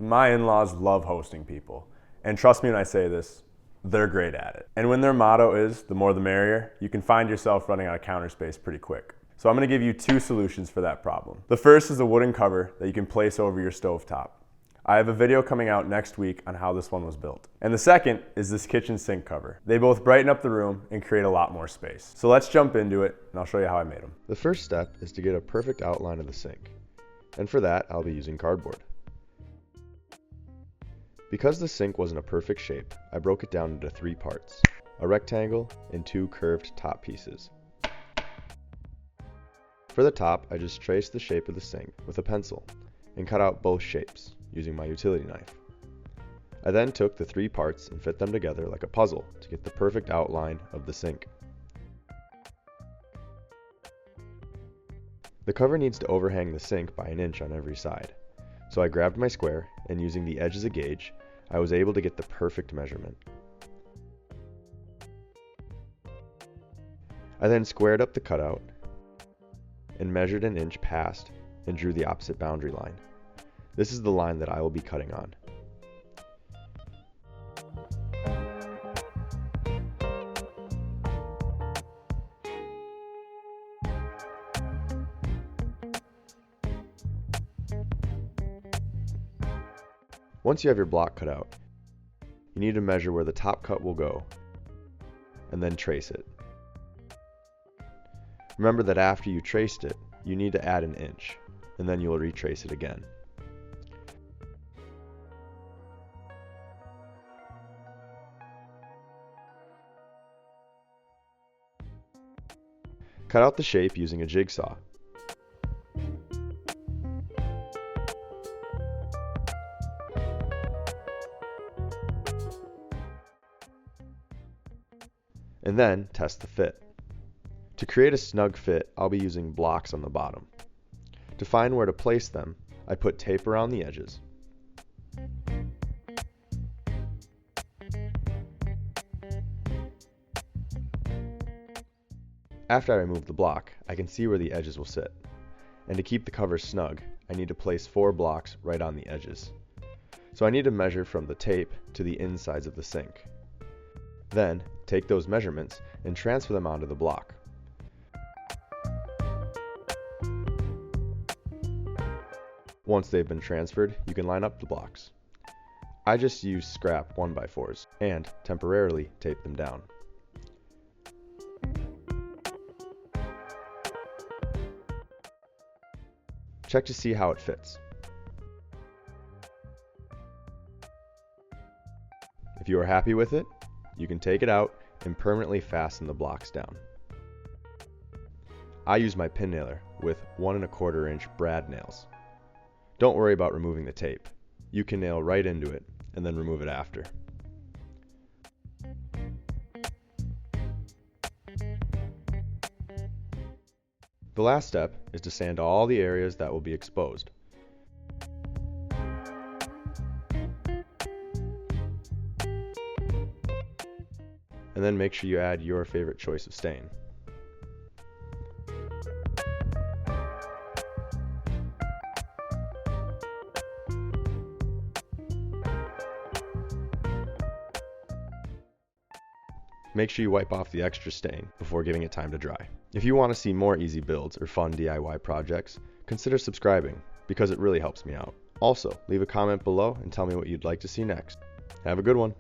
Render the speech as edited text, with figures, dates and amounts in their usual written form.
My in-laws love hosting people. And trust me when I say this, they're great at it. And when their motto is, the more the merrier, you can find yourself running out of counter space pretty quick. So I'm gonna give you two solutions for that problem. The first is a wooden cover that you can place over your stovetop. I have a video coming out next week on how this one was built. And the second is this kitchen sink cover. They both brighten up the room and create a lot more space. So let's jump into it and I'll show you how I made them. The first step is to get a perfect outline of the sink. And for that, I'll be using cardboard. Because the sink wasn't a perfect shape, I broke it down into 3 parts, a rectangle and 2 curved top pieces. For the top, I just traced the shape of the sink with a pencil and cut out both shapes using my utility knife. I then took the 3 parts and fit them together like a puzzle to get the perfect outline of the sink. The cover needs to overhang the sink by 1 inch on every side. So I grabbed my square and using the edge as a gauge, I was able to get the perfect measurement. I then squared up the cutout and measured 1 inch past and drew the opposite boundary line. This is the line that I will be cutting on. Once you have your block cut out, you need to measure where the top cut will go, and then trace it. Remember that after you traced it, you need to add 1 inch, and then you will retrace it again. Cut out the shape using a jigsaw. And then test the fit. To create a snug fit, I'll be using blocks on the bottom. To find where to place them, I put tape around the edges. After I remove the block, I can see where the edges will sit. And to keep the cover snug, I need to place 4 blocks right on the edges. So I need to measure from the tape to the insides of the sink. Then, take those measurements and transfer them onto the block. Once they've been transferred, you can line up the blocks. I just use scrap 1x4s and temporarily tape them down. Check to see how it fits. If you are happy with it, you can take it out and permanently fasten the blocks down. I use my pin nailer with 1 1/4 inch brad nails. Don't worry about removing the tape. You can nail right into it and then remove it after. The last step is to sand all the areas that will be exposed. And then make sure you add your favorite choice of stain. Make sure you wipe off the extra stain before giving it time to dry. If you want to see more easy builds or fun DIY projects, consider subscribing because it really helps me out. Also, leave a comment below and tell me what you'd like to see next. Have a good one.